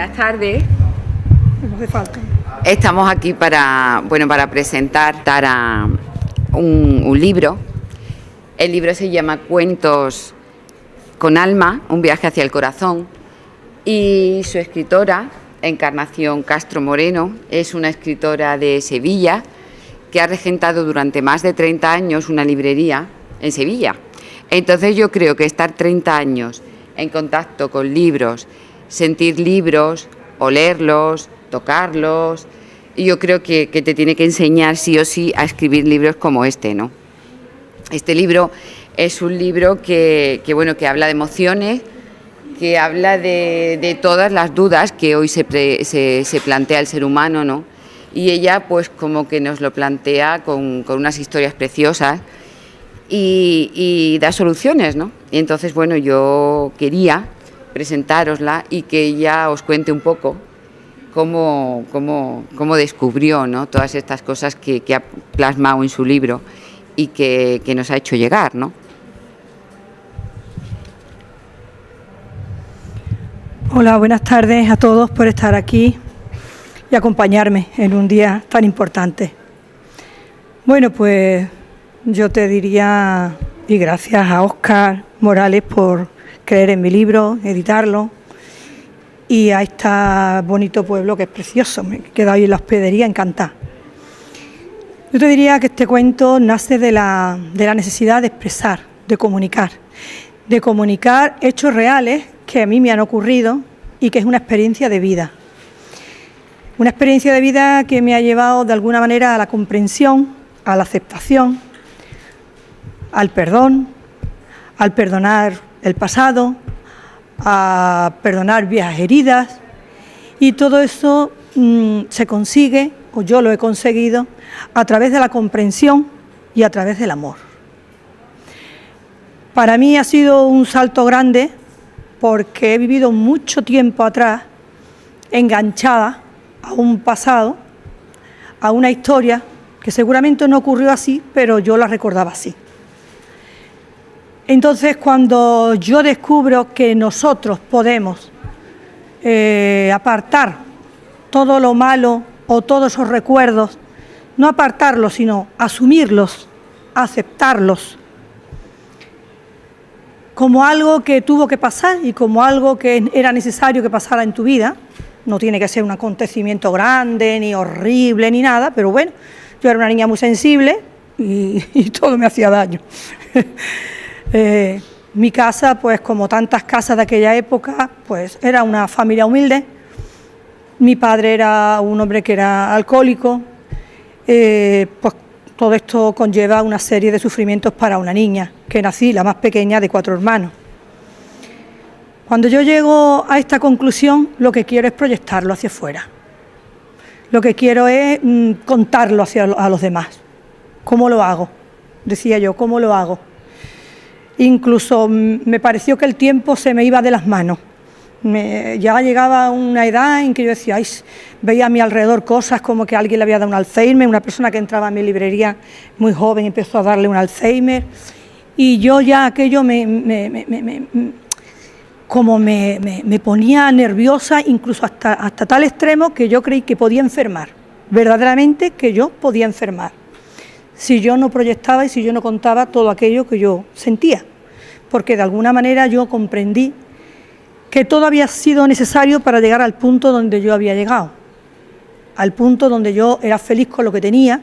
Buenas tardes. No hace falta. Estamos aquí para presentar un libro. El libro se llama Cuentos con alma, un viaje hacia el corazón, y su escritora, Encarnación Castro Moreno, es una escritora de Sevilla que ha regentado durante más de 30 años una librería en Sevilla. Entonces yo creo que estar 30 años en contacto con libros, sentir libros, olerlos, tocarlos, y yo creo que te tiene que enseñar sí o sí a escribir libros como este, ¿no? Este libro es un libro que habla de emociones, que habla de todas las dudas que hoy se plantea el ser humano, ¿no? Y ella pues como que nos lo plantea con unas historias preciosas y da soluciones, ¿no? Y entonces, yo quería presentárosla y que ella os cuente un poco cómo descubrió, ¿no?, todas estas cosas que ha plasmado en su libro y que nos ha hecho llegar, ¿no? Hola, buenas tardes a todos por estar aquí y acompañarme en un día tan importante. Bueno, pues yo te diría, y gracias a Óscar Morales por creer en mi libro, editarlo, y a este bonito pueblo que es precioso, me he quedado ahí en la hospedería encantada. Yo te diría que este cuento nace de la necesidad de expresar, de comunicar hechos reales que a mí me han ocurrido y que es una experiencia de vida. Una experiencia de vida que me ha llevado de alguna manera a la comprensión, a la aceptación, al perdón, al perdonar el pasado, a perdonar viejas heridas, y todo eso se consigue, o yo lo he conseguido, a través de la comprensión y a través del amor. Para mí ha sido un salto grande porque he vivido mucho tiempo atrás enganchada a un pasado, a una historia que seguramente no ocurrió así, pero yo la recordaba así. Entonces, cuando yo descubro que nosotros podemos apartar todo lo malo o todos esos recuerdos, no apartarlos, sino asumirlos, aceptarlos, como algo que tuvo que pasar y como algo que era necesario que pasara en tu vida. No tiene que ser un acontecimiento grande, ni horrible, ni nada, pero bueno, yo era una niña muy sensible y todo me hacía daño. Mi casa, pues como tantas casas de aquella época, pues era una familia humilde. Mi padre era un hombre que era alcohólico, pues todo esto conlleva una serie de sufrimientos para una niña, que nací la más pequeña de 4 hermanos. Cuando yo llego a esta conclusión, lo que quiero es proyectarlo hacia afuera. Lo que quiero es contarlo a los demás. ¿Cómo lo hago? Decía yo, ¿cómo lo hago? Incluso me pareció que el tiempo se me iba de las manos. Ya llegaba a una edad en que yo decía, veía a mi alrededor cosas como que alguien le había dado un Alzheimer, una persona que entraba a mi librería muy joven empezó a darle un Alzheimer, y yo ya aquello me ponía nerviosa, incluso hasta tal extremo que yo creí que podía enfermar, verdaderamente que yo podía enfermar, si yo no proyectaba y si yo no contaba todo aquello que yo sentía, porque de alguna manera yo comprendí que todo había sido necesario para llegar al punto donde yo había llegado, al punto donde yo era feliz con lo que tenía,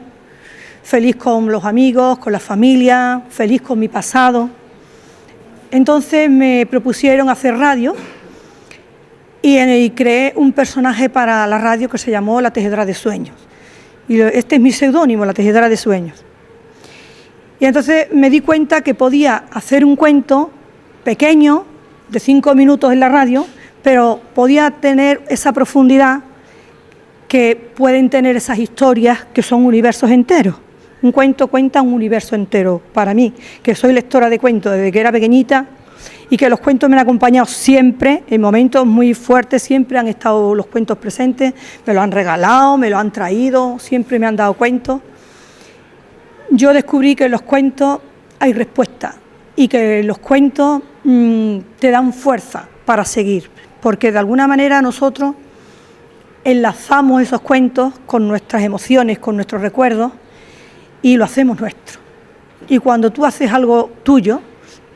feliz con los amigos, con la familia, feliz con mi pasado. Entonces me propusieron hacer radio y creé un personaje para la radio que se llamó La Tejedora de Sueños. Y este es mi seudónimo, La Tejedora de Sueños. Y entonces me di cuenta que podía hacer un cuento pequeño, de 5 minutos en la radio, pero podía tener esa profundidad que pueden tener esas historias que son universos enteros. Un cuento cuenta un universo entero para mí, que soy lectora de cuentos desde que era pequeñita y que los cuentos me han acompañado siempre, en momentos muy fuertes, siempre han estado los cuentos presentes, me lo han regalado, me lo han traído, siempre me han dado cuentos. Yo descubrí que en los cuentos hay respuesta y que los cuentos te dan fuerza para seguir, porque de alguna manera nosotros enlazamos esos cuentos con nuestras emociones, con nuestros recuerdos y lo hacemos nuestro. Y cuando tú haces algo tuyo,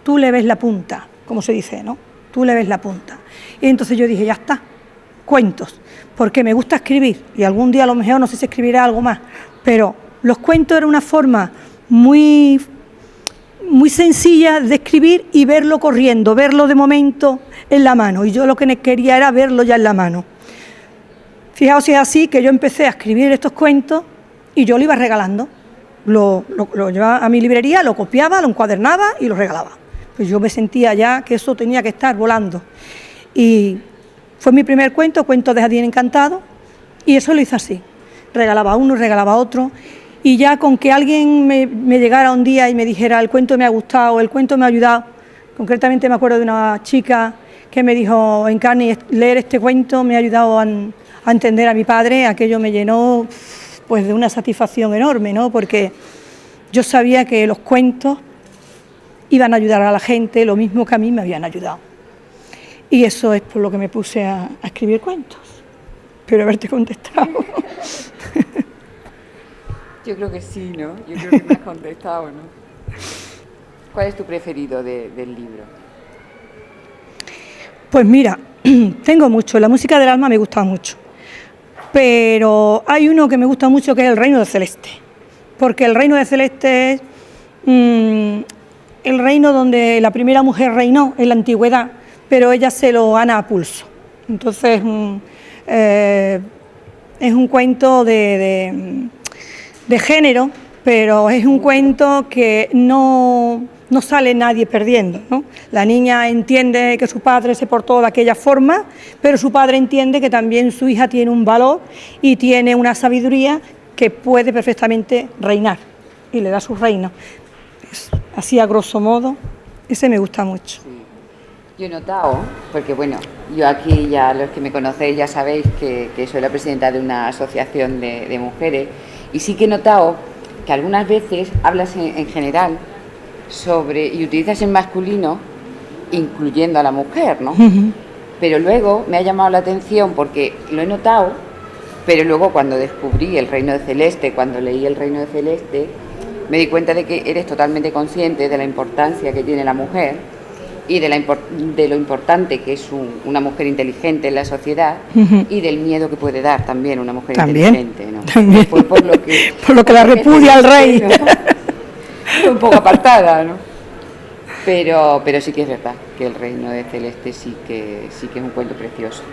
tú le ves la punta, como se dice, ¿no? Tú le ves la punta. Y entonces yo dije, ya está, cuentos, porque me gusta escribir y algún día a lo mejor no sé si escribiré algo más, pero los cuentos eran una forma muy sencilla de escribir y verlo corriendo, verlo de momento en la mano, y yo lo que quería era verlo ya en la mano. Fijaos si es así que yo empecé a escribir estos cuentos y yo lo iba regalando, lo llevaba a mi librería, lo copiaba, lo encuadernaba y lo regalaba. Pues yo me sentía ya que eso tenía que estar volando. Y fue mi primer cuento, Cuentos de Jardín Encantado, y eso lo hice así. Regalaba uno, regalaba otro, y ya con que alguien me llegara un día y me dijera el cuento me ha gustado, el cuento me ha ayudado. Concretamente me acuerdo de una chica que me dijo, Encarni, leer este cuento me ha ayudado a entender a mi padre. Aquello me llenó pues de una satisfacción enorme, ¿no? Porque yo sabía que los cuentos iban a ayudar a la gente lo mismo que a mí me habían ayudado. Y eso es por lo que me puse a escribir cuentos. Espero haberte contestado. Yo creo que sí, ¿no? Yo creo que me has contestado, ¿no? ¿Cuál es tu preferido del libro? Pues mira, tengo mucho. La música del alma me gusta mucho. Pero hay uno que me gusta mucho que es El Reino de Celeste. Porque El Reino de Celeste es el reino donde la primera mujer reinó en la antigüedad, pero ella se lo gana a pulso. Entonces es un cuento de género, pero es un cuento que no sale nadie perdiendo, ¿no? La niña entiende que su padre se portó de aquella forma, pero su padre entiende que también su hija tiene un valor y tiene una sabiduría que puede perfectamente reinar, y le da su reino. Así a grosso modo, ese me gusta mucho. Sí. Yo he notado, porque bueno, yo aquí ya los que me conocéis ya sabéis que soy la presidenta de una asociación de mujeres, y sí que he notado que algunas veces hablas en general sobre, y utilizas el masculino incluyendo a la mujer, ¿no? Uh-huh. Pero luego me ha llamado la atención porque lo he notado, pero luego cuando descubrí El Reino de Celeste, cuando leí El Reino de Celeste, me di cuenta de que eres totalmente consciente de la importancia que tiene la mujer y de lo importante que es una mujer inteligente en la sociedad, uh-huh, y del miedo que puede dar también una mujer inteligente, ¿no? También. Por lo que la repudia al rey. ¿No? Un poco apartada, ¿no? Pero sí que es verdad que El Reino de Celeste sí que es un cuento precioso.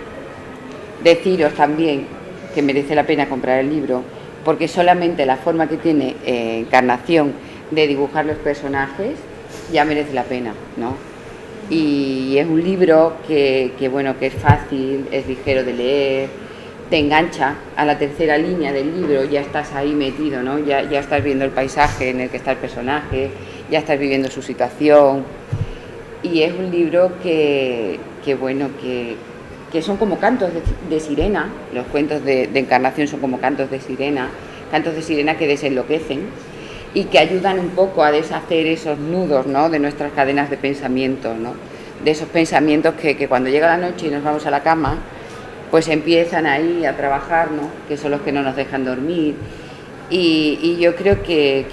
Deciros también que merece la pena comprar el libro, porque solamente la forma que tiene Encarnación de dibujar los personajes ya merece la pena, ¿no? Y es un libro que es fácil, es ligero de leer, te engancha a la tercera línea del libro, ya estás ahí metido, ¿no? Ya estás viendo el paisaje en el que está el personaje, ya estás viviendo su situación, y es un libro que son como cantos de sirena. Los cuentos de Encarnación son como cantos de sirena que desenloquecen y que ayudan un poco a deshacer esos nudos, ¿no? De nuestras cadenas de pensamiento, ¿no? De esos pensamientos que cuando llega la noche y nos vamos a la cama, pues empiezan ahí a trabajar, ¿no? Que son los que no nos dejan dormir. Y yo creo que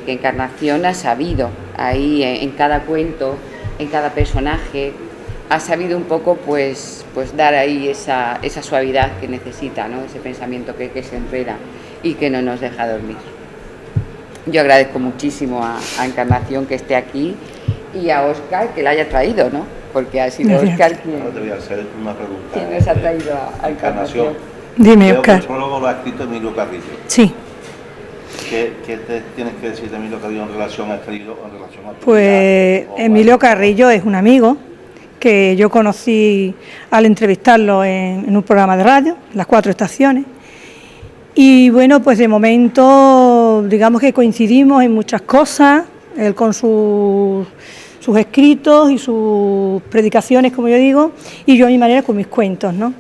Encarnación ha sabido ahí en cada cuento, en cada personaje, ha sabido un poco pues dar ahí esa suavidad que necesita, ¿no? Ese pensamiento que se enreda y que no nos deja dormir. Yo agradezco muchísimo a Encarnación que esté aquí y a Óscar que la haya traído, ¿no? Porque ha sido Óscar quien Ahora te voy a hacer una pregunta. ¿Quién nos ha traído a Encarnación? Dime, Óscar. El prólogo lo ha escrito Emilio Carrillo. Sí. ¿Qué te tienes que decir de Emilio Carrillo en relación a este libro? Pues Emilio Carrillo es un amigo que yo conocí al entrevistarlo en un programa de radio, Las Cuatro Estaciones. Y bueno, pues de momento, digamos que coincidimos en muchas cosas, él con sus escritos y sus predicaciones, como yo digo, y yo a mi manera con mis cuentos, ¿no?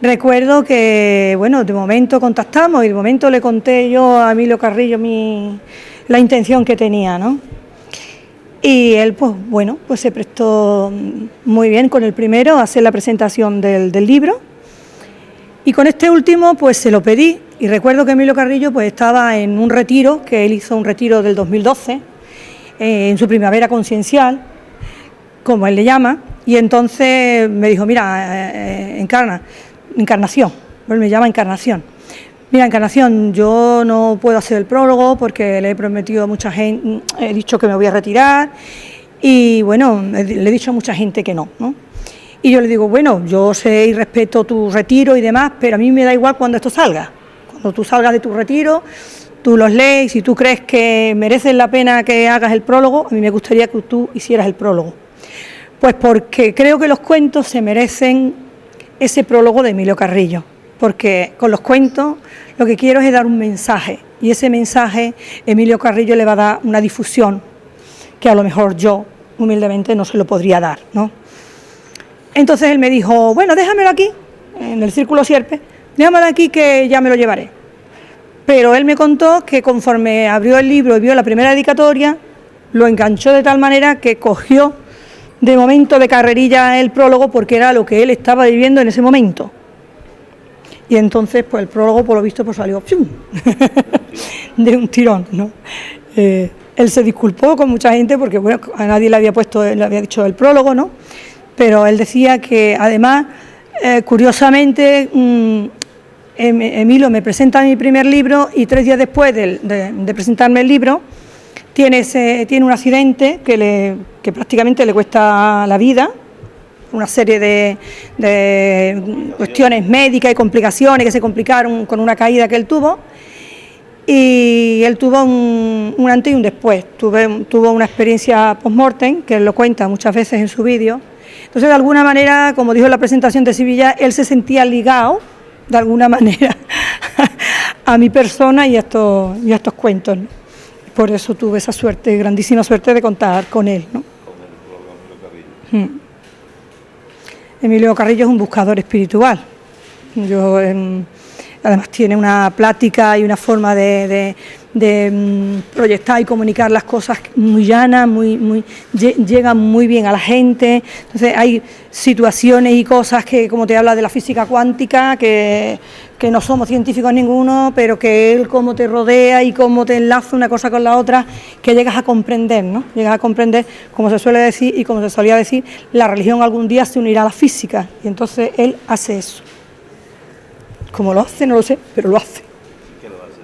Recuerdo que, bueno, de momento contactamos y de momento le conté yo a Emilio Carrillo la intención que tenía, ¿no? Y él, pues se prestó muy bien con el primero a hacer la presentación del libro. Y con este último pues se lo pedí, y recuerdo que Emilio Carrillo pues estaba en un retiro, que él hizo un retiro del 2012, en su primavera conciencial, como él le llama, y entonces me dijo, mira, Encarnación, él me llama Encarnación. Mira, Encarnación, yo no puedo hacer el prólogo porque le he prometido a mucha gente, he dicho que me voy a retirar y bueno, le he dicho a mucha gente que no, ¿no? Y yo le digo, bueno, yo sé y respeto tu retiro y demás, pero a mí me da igual cuando esto salga. Cuando tú salgas de tu retiro, tú los lees y si tú crees que mereces la pena que hagas el prólogo, a mí me gustaría que tú hicieras el prólogo. Pues porque creo que los cuentos se merecen ese prólogo de Emilio Carrillo, porque con los cuentos lo que quiero es dar un mensaje, y ese mensaje Emilio Carrillo le va a dar una difusión que a lo mejor yo, humildemente, no se lo podría dar, ¿no? Entonces él me dijo, bueno, déjamelo aquí, en el Círculo Sierpe, déjamelo aquí que ya me lo llevaré. Pero él me contó que conforme abrió el libro y vio la primera dedicatoria, lo enganchó de tal manera que cogió de momento de carrerilla el prólogo porque era lo que él estaba viviendo en ese momento. Y entonces pues el prólogo por lo visto pues salió ¡pium! De un tirón, ¿no? Él se disculpó con mucha gente porque bueno, a nadie le había dicho el prólogo, ¿no? Pero él decía que además, curiosamente, Emilio me presenta mi primer libro y 3 días después de presentarme el libro tiene un accidente que prácticamente le cuesta la vida, una serie de cuestiones médicas y complicaciones que se complicaron con una caída que él tuvo, y él tuvo un antes y un después, tuvo una experiencia post-mortem, que él lo cuenta muchas veces en su vídeo. Entonces, de alguna manera, como dijo en la presentación de Sevilla, él se sentía ligado, de alguna manera, a mi persona y a estos cuentos, ¿no? Por eso tuve esa suerte, grandísima suerte de contar con él, ¿no? Emilio Carrillo es un buscador espiritual. Además tiene una plática y una forma de proyectar y comunicar las cosas muy llanas, llegan muy bien a la gente. Entonces hay situaciones y cosas que, como te habla de la física cuántica, que no somos científicos ninguno, pero que él cómo te rodea y cómo te enlaza una cosa con la otra, que llegas a comprender, ¿no? Llegas a comprender, como se suele decir y como se solía decir, la religión algún día se unirá a la física, y entonces él hace eso. Cómo lo hace, no lo sé, pero lo hace. ¿Qué lo hace?